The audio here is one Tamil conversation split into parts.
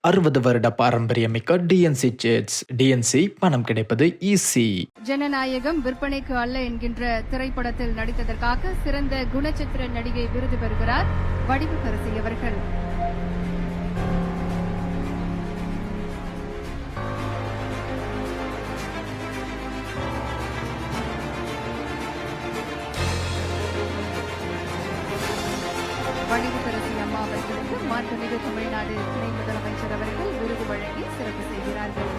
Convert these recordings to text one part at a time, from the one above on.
60 வருட பாரம்பரியமிக்க டிஎன்சி சிட்ஸ். டிஎன்சி பணம் கிடைப்பது ஈஸி. ஜனநாயகம் விற்பனைக்கு அல்ல என்கின்ற திரைப்படத்தில் நடித்ததற்காக சிறந்த குணச்சித்திர நடிகை விருது பெறுகிறார் வடிவுக்கரசி அவர்கள். வடிவுக்கரசி அம்மா அவர்களுக்கு மாண்புமிகு தமிழ்நாடு துணை முதலமைச்சர் அவர்கள் விருது வழங்கி சிறப்பு செய்கிறார்கள்.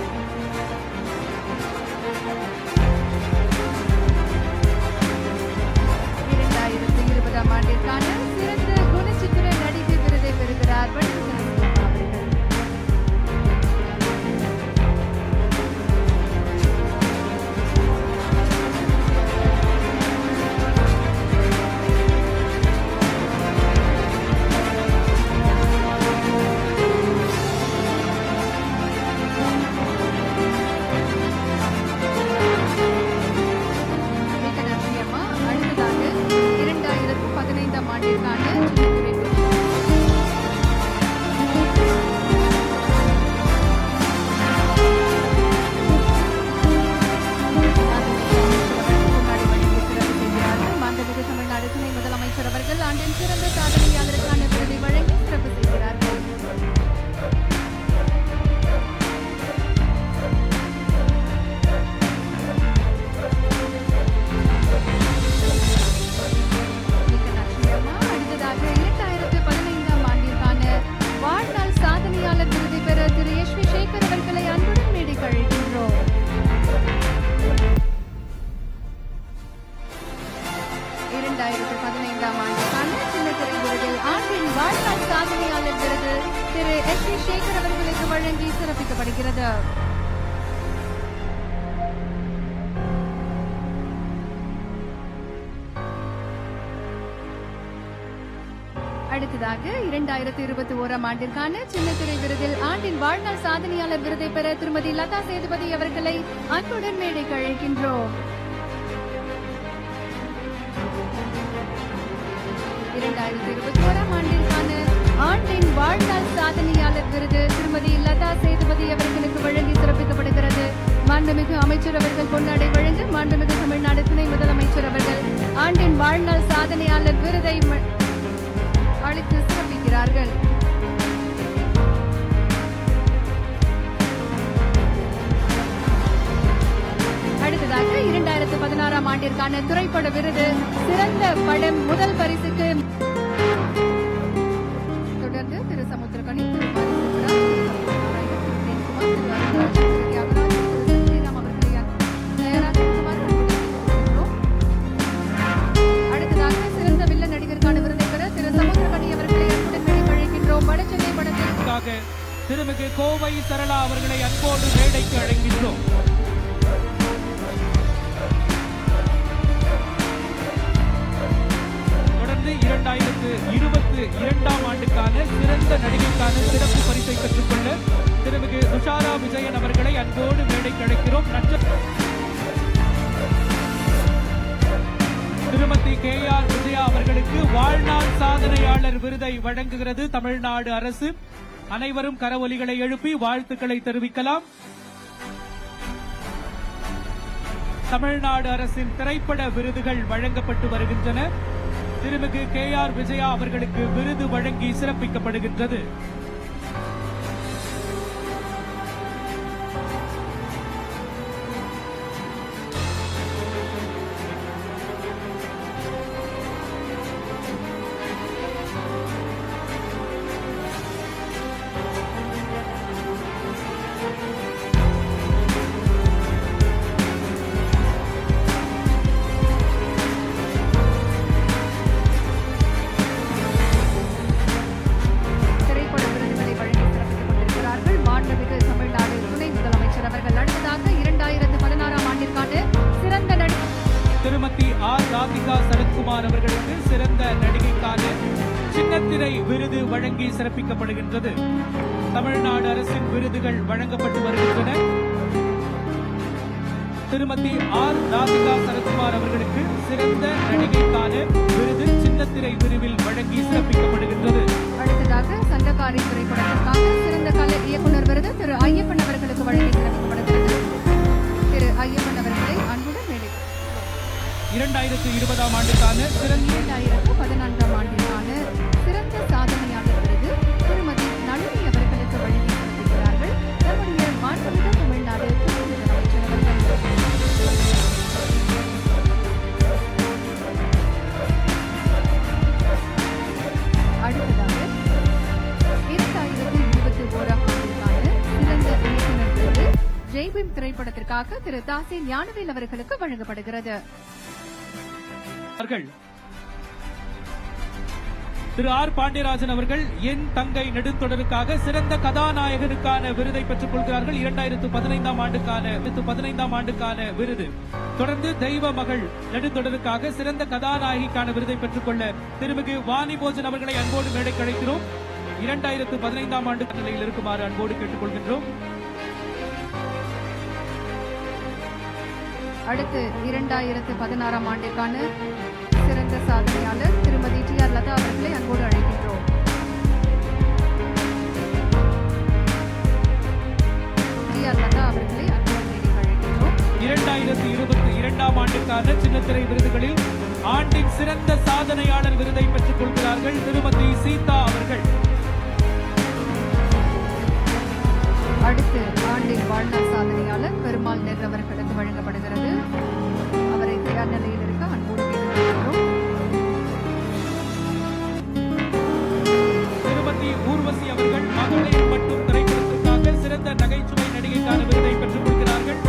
2020 ஆண்டிற்கான சிறந்த குணச்சித்திர நடிகை விருதை பெறுகிறார் வடிவுக்கரசி அம்மா அவர்கள். அவர்கள் ஆண்டின் சிறந்த சாதனையாளருக்கான விருதை வழங்கி சிறப்பு செய்கிறார்கள். அடுத்ததாக 2015 ஆண்டிற்கான வாழ்நாள் சாதனையாளர் விருதை பெற திரு எஸ்.வி. சேகர் அவர்களை அன்புடன் மேடைக்கு அழைக்கின்றோம். 2015 ஆண்டுக்கான சின்னத்திரை விருதில் ஆண்டின் வாழ்நாள் சாதனையாளர் விருது திரு எஸ்.வி. சேகர் அவர்களுக்கு வழங்கி சிறப்பிக்கப்படுகிறது. அடுத்ததாக 2021 ஆண்டிற்கான சின்னத்திரை விருதில் ஆண்டின் வாழ்நாள் சாதனையாளர் விருதை பெற திருமதி லதா சேதுபதி அவர்களை அன்புடன் மேடைக்கு அழைக்கின்றோம். 2021 ஆண்டிற்கான ஆண்டின் வாழ்நாள் சாதனையாளர் விருது திருமதி லதா சேதுபதி அவர்களுக்கு வழங்கி சிறப்பிக்கப்படுகிறது. மாண்புமிகு அமைச்சர் அவர்கள் பொன்னாடை வழங்க மாண்புமிகு தமிழ்நாடு துணை முதலமைச்சர் அவர்கள் ஆண்டின் வாழ்நாள் சாதனையாளர் விருதை அளித்து சிறப்பிக்கிறார்கள். அடுத்ததாக 2016 ஆண்டிற்கான திரைப்பட விருது சிறந்த படம் முதல் பரிசுக்கு தொடர்ந்து திரு சமுத்திரகனி, அடுத்ததாக சிறந்த வில்ல நடிகருக்கான விருதை பெற திரு சமுத்திரகனி அவர்களை அன்புடன் மேடைக்கு அழைக்கின்றோம். வடசென்னை படத்திற்காக திருமிகு கோவை சரளா அவர்களை அன்போடு மேடைக்கு அழைக்கின்றோம். தொடர்ந்து 2022 ஆண்டுக்கான சிறந்த நடிகைக்கான சிறப்பு பரிசை பெற்றுக்கொள்ள திருமிகு துஷாரா விஜயன் அவர்களை அன்போடு மேடைக்கு அழைக்கிறோம். திருமதி KR விஜயா அவர்களுக்கு வாழ்நாள் சாதனையாளர் விருதை வழங்குகிறது தமிழ்நாடு அரசு. அனைவரும் கரவொலிகளை எழுப்பி வாழ்த்துக்களை தெரிவிக்கலாம். தமிழ்நாடு அரசின் திரைப்பட விருதுகள் வழங்கப்பட்டு வருகின்றன. திருமிகு KR விஜயா அவர்களுக்கு விருது வழங்கி சிறப்பிக்கப்படுகின்றது. திருமதி R. ராதிகா சரத்குமார் அவர்களுக்கு சிறந்த நடிகைக்கான சின்னத்திரை விருது வழங்கி சிறப்பிக்கப்படுகின்றது. தமிழ்நாடு அரசின் விருதுகள் வழங்கப்பட்டு வருகின்றன. திருமதி R. ராதிகா சரத்குமார் அவர்களுக்கு சிறந்த நடிகைக்கான விருது சின்னத்திரை விருவில் வழங்கி சிறப்பிக்கப்படுகின்றது. அடுத்ததாக சண்டகாரி திரைப்படத்திற்காக சிறந்த கலை இயக்குனர் விருது திரு ஐயப்பன் அவர்களுக்கு வழங்கி சிறப்பிக்கப்படுகிறது. திரு ஐயப்பன் அவர்களை அன்புடன் மேடை 2020 ஆண்டுக்கான சிறந்த 2014 ஆண்டிற்கான சிறந்த சாதனையாளர் விருது திருமதி நளினி அவர்களுக்கு வழங்கி சிறப்பிக்கிறார்கள். நம்முடைய மாண்புமிகு தமிழ்நாடு துணை முதலமைச்சர் அவர்கள். அடுத்ததாக 2021 ஆண்டிற்கான சிறந்த இயக்குனர் விருது ஜெய்பீம் திரைப்படத்திற்காக திரு தாசி ஞானவேல் அவர்களுக்கு வழங்கப்படுகிறது. திரு ஆர் பாண்டியராஜன் அவர்கள் என் தங்கை நெடுந்தொடருக்காக சிறந்த கதாநாயகனுக்கான விருதை பெற்றுக் கொள்கிறார்கள். 2015 ஆண்டுக்கான விருது. தொடர்ந்து தெய்வ மகள் நெடுந்தொடருக்காக சிறந்த கதாநாயகிக்கான விருதை பெற்றுக் கொள்ள திருமிகு வாணி போஜன் அவர்களை அன்போடு மேடைக்கு அழைக்கிறோம். 2015 ஆண்டு நிலையில் இருக்குமாறு அன்போடு கேட்டுக் கொள்கின்றோம். அடுத்து 2016 ஆண்டிற்கான சிறந்த சாதனையாளர் திருமதி டி ஆர் லதா அவர்களை அன்போடு அழைக்கின்றோம். டி ஆர் லதா அவர்களை அன்போடு மேடைக்கு அழைக்கின்றோம். 2022 ஆண்டுக்கான சின்னத்திரை விருதுகளில் ஆண்டின் சிறந்த சாதனையாளர் விருதை பெற்றுக் கொள்கிறார்கள் திருமதி சீதா அவர்கள். அடுத்து ஆண்டின் வாழ்நாள் சாதனையாளர் பெருமாள் நெர் அவர்களுக்கு வழங்கப்படுகிறது. அவரை தயார் நிலையில் இருக்க அன்போடு கேட்டுக்கொள்கிறோம். திருமதி ஊர்வசி அவர்கள் மகளிர் மட்டும் திரைப்படத்திற்காக சிறந்த நகைச்சுவை நடிகைக்கான விருதை பெற்றுக் கொள்கிறார்கள்.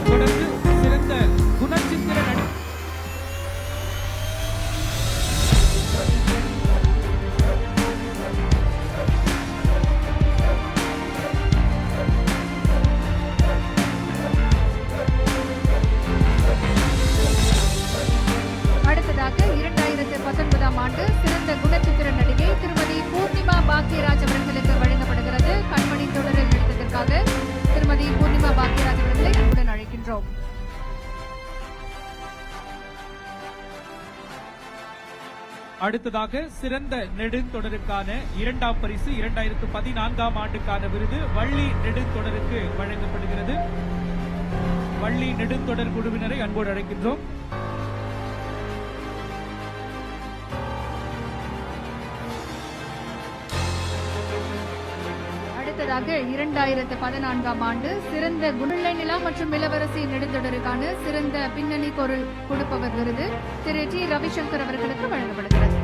தொடர்ந்து சிறந்த குணச்சித்திர அடுத்ததாக 2019 ஆண்டு சிறந்த குணச்சித்திர நடிகை திருமதி பூர்ணிமா பாக்யராஜ் அவர்களுக்கு வழங்கப்படுகிறது. கண்மணி தொடரில் நடித்ததற்காக திருமதி பூர்ணிமா பாக்யராஜ் அவர்களை அன்புடன் அழைக்கின்றோம். அடுத்ததாக சிறந்த நெடுந்தொடருக்கான 2ஆம் பரிசு 2014 ஆண்டுக்கான விருது வள்ளி நெடுந்தொடருக்கு வழங்கப்படுகிறது. வள்ளி நெடுந்தொடர் குழுவினரை அன்போடு அழைக்கின்றோம். அடுத்ததாக 2014 ஆண்டு சிறந்த குணலை நிலா மற்றும் இளவரசி நெடுந்தொடருக்கான சிறந்த பின்னணி குரல் கொடுப்பவர் விருது திரு டி ரவிசங்கர் அவர்களுக்கு வழங்கப்படுகிறது.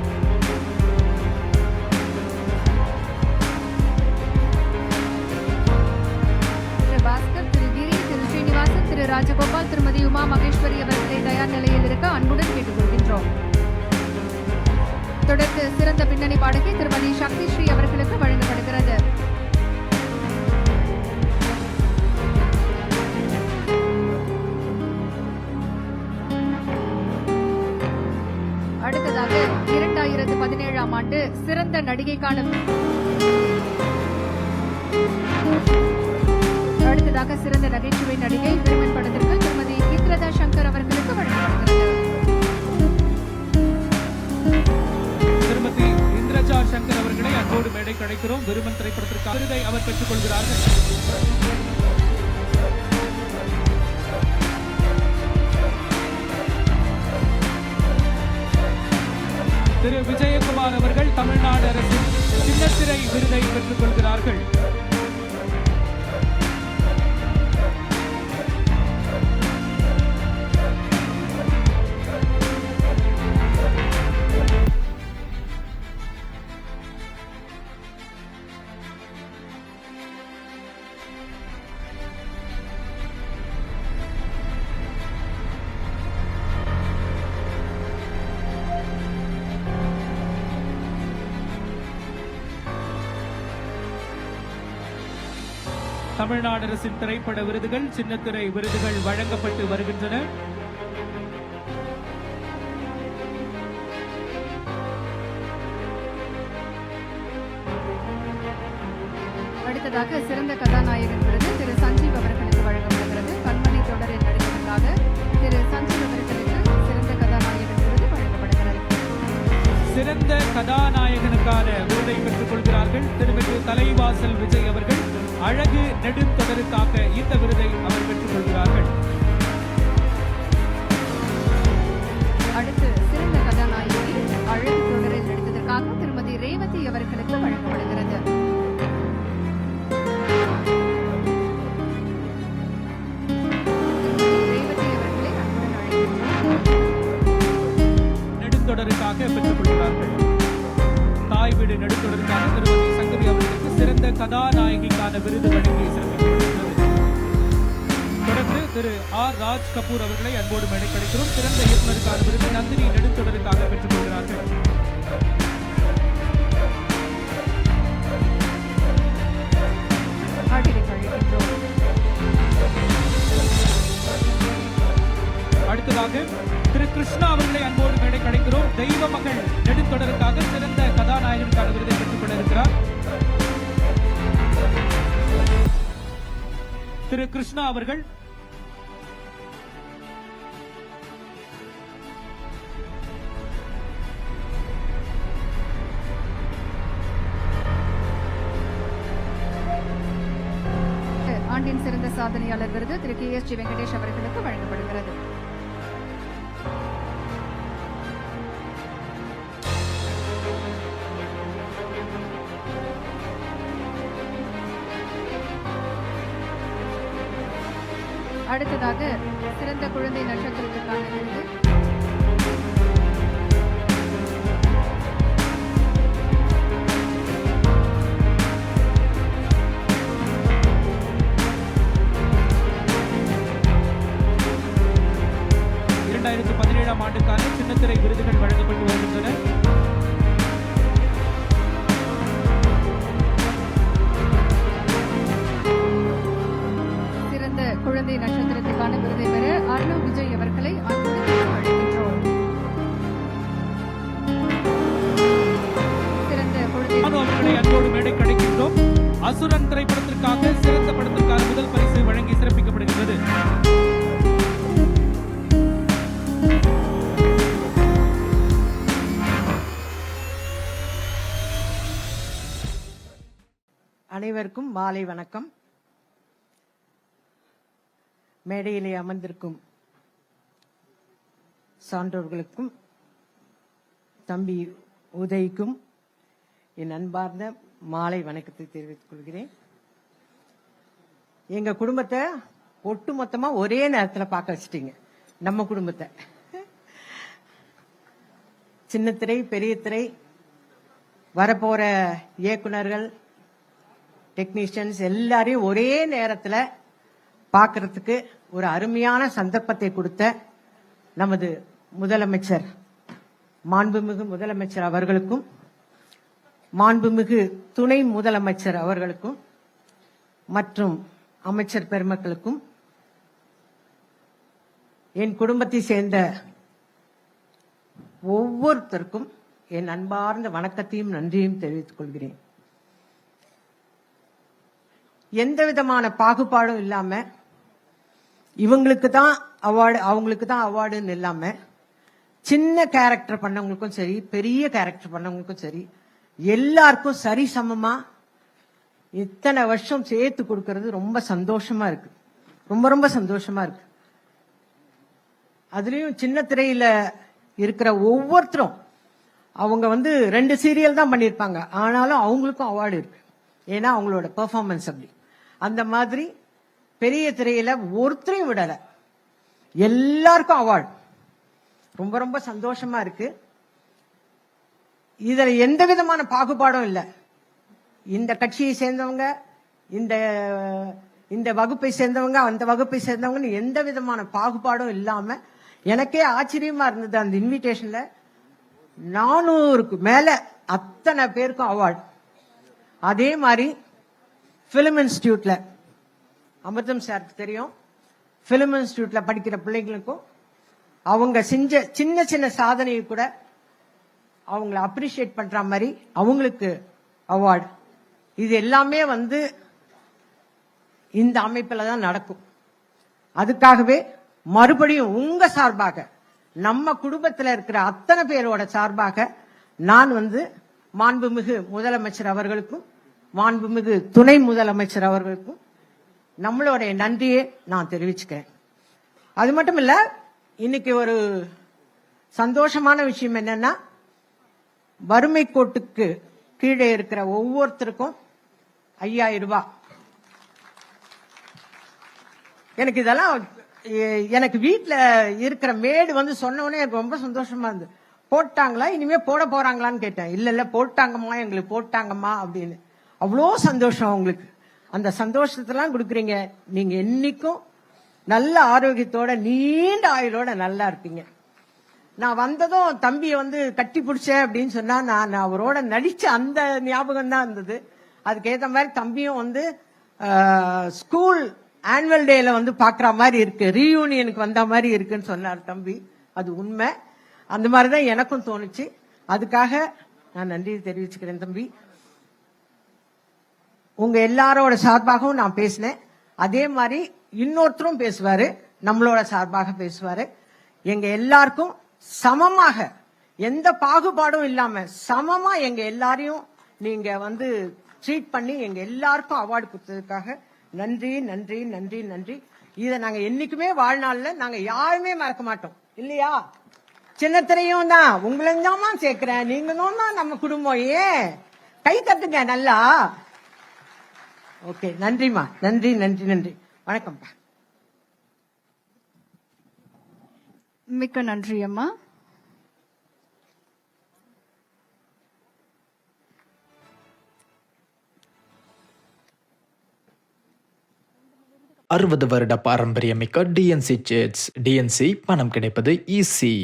திரு பாஸ்கர், திரு கிரி, திரு ஸ்ரீனிவாசன், திரு ராஜகோபால், திருமதி உமா மகேஸ்வரி அவர்களை தயார் நிலையில் இருக்க அன்புடன் கேட்டுக்கொள்கின்றோம். தொடர்ந்து சிறந்த பின்னணி பாடகி திருமதி சக்தி ஸ்ரீ அவர்களுக்கு வழங்கப்படுகிறது. அடுத்ததாக 2017 ஆண்டு சிறந்த நடிகைக்கான அடுத்ததாக சிறந்த நகைச்சுவை நடிகை விருமன் படத்திற்கு திருமதி இந்திரதா சங்கர் அவர்களுக்கு வழங்கப்படுகிறது. திருமதி இந்திரஜா சங்கர் அவர்களை அன்போடு மேடைக்கு அழைக்கிறோம். விருமன் திரைப்படத்திற்கு விருதை அவர் பெற்றுக் கொள்கிறார்கள். திரு விஜயகுமார் அவர்கள் தமிழ்நாடு அரசின் சின்னத்திரை விருதை பெற்றுக் கொள்கிறார்கள். தமிழ்நாடு அரசின் திரைப்பட விருதுகள், சின்னத்திரை விருதுகள் வழங்கப்பட்டு வருகின்றன. அடுத்ததாக சிறந்த கதாநாயகன் விருது திரு சஞ்சீவ் அவர்களுக்கு வழங்கப்படுகிறது. கண்மணி தொடரில் நடித்ததற்காக அடுத்ததாக திரு சஞ்சய் அவர்களுக்கு சிறந்த கதாநாயகன் விருது வழங்கப்படுகிறது. சிறந்த கதாநாயகனுக்கான விருதை பெற்றுக் கொள்கிறார்கள் திருமிகு தலைவாசல் விஜய் அவர்கள். அழகு நெடுந்தொடருக்காக இந்த விருதை அவர் பெற்றுக் கொள்கிறார்கள். அடுத்து சிறந்த கதாநாயகி அழகு தொடரில் நடித்ததற்காக திருமதி ரேவதி அவர்களுக்கு வழங்கப்படுகிறது. ரேவதி அவர்களை அன்புடன் அழைக்கின்றோம். நெடுந்தொடருக்காக பெற்றுக் கொள்கிறார்கள். தாய் வீடு நெடுந்தொடருக்காக திருமதி சங்கவி அவர்களுக்கு சிறந்த கதாநாயகிக்கான விருது வழங்கி சிறப்பிக்கப்படுகிறது. தொடர்ந்து திரு ஆர் ராஜ் கபூர் அவர்களை அன்போடு மேடை கிடைக்கிறோம். சிறந்த இயக்குநருக்கான விருது நந்தினி நெடுந்தொடருக்காக பெற்றுக் கொள்கிறார்கள். அடுத்ததாக திரு கிருஷ்ணா அவர்களை அன்போடு மேடை கிடைக்கிறோம். தெய்வ மகள் நெடுந்தொடருக்காக சிறந்த கதாநாயகனுக்கான விருதை பெற்றுக் கொள்ள இருக்கிறார். திரு கிருஷ்ணா அவர்கள் ஆண்டின் சிறந்த சாதனையாளர் விருது திரு KSG வெங்கடேஷ் அவர்களுக்கு வழங்கப்படுகிறது. அடுத்ததாக சிறந்த குழந்தை நட்சத்திரத்திற்கான விருது ஆண்டுக்கான சின்னத்திரை விருதுகள் வழங்கப்பட்டு வருகின்றன. சிறந்த குழந்தை நட்சத்திரத்துக்கான விருதை பெற அர்ணவ் விஜய் அவர்களை அன்புடன் அழைக்கின்றோம். சிறந்த குழந்தை அவர்களை அன்போடு மேடை கிடைக்கின்றோம். அசுரன் திரைப்படத்திற்காக சிறந்த படத்திற்கான முதல் பரிசை வழங்கி சிறப்பிக்கப்படுகிறது. அனைவருக்கும் மாலை வணக்கம். மேடையிலே அமர்ந்திருக்கும் சான்றோர்களுக்கும் தம்பி உதய்க்கும் என் அன்பார்ந்த மாலை வணக்கத்தை தெரிவித்துக் கொள்கிறேன். எங்க குடும்பத்தை ஒட்டு மொத்தமா ஒரே நேரத்தில் பார்க்க வச்சிட்டீங்க. நம்ம குடும்பத்தை சின்ன திரை பெரிய திரை வரப்போற இயக்குனர்கள் டெக்னீஷியன்ஸ் எல்லாரையும் ஒரே நேரத்தில் பார்க்கறதுக்கு ஒரு அருமையான சந்தர்ப்பத்தை கொடுத்த நமது முதலமைச்சர் மாண்புமிகு முதலமைச்சர் அவர்களுக்கும் மாண்புமிகு துணை முதலமைச்சர் அவர்களுக்கும் மற்றும் அமைச்சர் பெருமக்களுக்கும் என் குடும்பத்தை சேர்ந்த ஒவ்வொருத்தருக்கும் என் அன்பார்ந்த வணக்கத்தையும் நன்றியும் தெரிவித்துக் கொள்கிறேன். எந்த விதமான பாகுபாடும் இல்லாம இவங்களுக்கு தான் அவார்டு அவங்களுக்கு தான் அவார்டுன்னு இல்லாம சின்ன கேரக்டர் பண்ணவங்களுக்கும் சரி பெரிய கேரக்டர் பண்ணவங்களுக்கும் சரி எல்லாருக்கும் சரி சமமா இத்தனை வருஷம் சேர்த்து கொடுக்கறது ரொம்ப சந்தோஷமா இருக்கு. ரொம்ப ரொம்ப சந்தோஷமா இருக்கு. அதுலயும் சின்ன திரையில இருக்கிற ஒவ்வொருத்தரும் அவங்க 2 சீரியல் தான் பண்ணிருப்பாங்க. ஆனாலும் அவங்களுக்கும் அவார்டு இருக்கு. ஏன்னா அவங்களோட பெர்ஃபார்மன்ஸ் அப்படி. அந்த மாதிரி பெரிய திரையில ஒருத்தரையும் விடல, எல்லாருக்கும் அவார்டு. ரொம்ப ரொம்ப சந்தோஷமா இருக்கு. இதுல எந்த விதமான பாகுபாடும் இல்லை. இந்த கட்சியை சேர்ந்தவங்க, இந்த வகுப்பை சேர்ந்தவங்க, அந்த வகுப்பை சேர்ந்தவங்க எந்த விதமான பாகுபாடும் இல்லாம எனக்கே ஆச்சரியமா இருந்தது. அந்த இன்விடேஷன்ல 400க்கு மேல அத்தனை பேருக்கும் அவார்டு. அதே மாதிரி பிலிம் இன்ஸ்டிடியூட்ல அமிர்தம் சாருக்கு தெரியும், பிலிம் இன்ஸ்டிடியூட்ல படிக்கிற பிள்ளைங்களுக்கும் அவங்க செஞ்ச சின்ன சின்ன சாதனையை கூட அவங்களை அப்ரிஷியேட் பண்ற மாதிரி அவங்களுக்கு அவார்டு. இது எல்லாமே இந்த அமைப்பில் தான் நடக்கும். அதுக்காகவே மறுபடியும் உங்க சார்பாக, நம்ம குடும்பத்தில் இருக்கிற அத்தனை பேரோட சார்பாக நான் மாண்புமிகு முதலமைச்சர் அவர்களுக்கும் மாண்புமிகு துணை முதலமைச்சர் அவர்களுக்கும் நம்மளுடைய நன்றியை நான் தெரிவிச்சுக்கிறேன். அது மட்டும் இல்ல, இன்னைக்கு ஒரு சந்தோஷமான விஷயம் என்னன்னா, வறுமை கோட்டுக்கு கீழே இருக்கிற ஒவ்வொருத்தருக்கும் 5000 ரூபாய். எனக்கு வீட்டுல இருக்கிற மேடு சொன்ன உடனே எனக்கு ரொம்ப சந்தோஷமா இருந்தது. போட்டாங்களா, இனிமே போட போறாங்களான்னு கேட்டேன். இல்ல போட்டாங்கம்மா, எங்களுக்கு போட்டாங்கம்மா அப்படின்னு. அவ்வளோ சந்தோஷம் உங்களுக்கு. அந்த சந்தோஷத்தெல்லாம் கொடுக்குறீங்க. நீங்க என்னைக்கும் நல்ல ஆரோக்கியத்தோட நீண்ட ஆயுளோட நல்லா இருப்பீங்க. நான் வந்ததும் தம்பியை கட்டி பிடிச்சேன் அப்படின்னு சொன்னா, நான் அவரோட நடிச்ச அந்த ஞாபகம் தான் இருந்தது. அதுக்கேற்ற மாதிரி தம்பியும் ஸ்கூல் ஆனுவல் டேல பாக்குற மாதிரி இருக்கு, ரீயூனியனுக்கு வந்த மாதிரி இருக்குன்னு சொன்னார் தம்பி. அது உண்மை. அந்த மாதிரிதான் எனக்கும் தோணுச்சு. அதுக்காக நான் நன்றி தெரிவிச்சுக்கிறேன் தம்பி. உங்க எல்லாரோட சார்பாகவும் நான் பேசினேன். அதே மாதிரி இன்னொருத்தரும் பேசுவாரு, நம்மளோட சார்பாக பேசுவாரு. எங்க எல்லாருக்கும் சமமாக, எந்த பாகுபாடும் இல்லாம சமமா எங்க எல்லாரையும் நீங்க ட்ரீட் பண்ணி எங்க எல்லாருக்கும் அவார்டு கொடுத்ததுக்காக நன்றி நன்றி நன்றி நன்றி. இதை நாங்க என்னைக்குமே வாழ்நாள்ல நாங்க யாருமே மறக்க மாட்டோம், இல்லையா? சின்னத்திரையும் தான் உங்களையும் தான் சேர்க்கிறேன், நீங்களும் தான் நம்ம குடும்பம். ஏன் கை தட்டுங்க நல்லா. ஓகே, நன்றிமா, நன்றி நன்றி நன்றி. வணக்கம்ப்பா. மிக்க நன்றி அம்மா. வருட பாரம்பரியமிக்க டிஎன்சி சிட்ஸ். டிஎன்சி பணம் கிடைப்பது ஈஸி.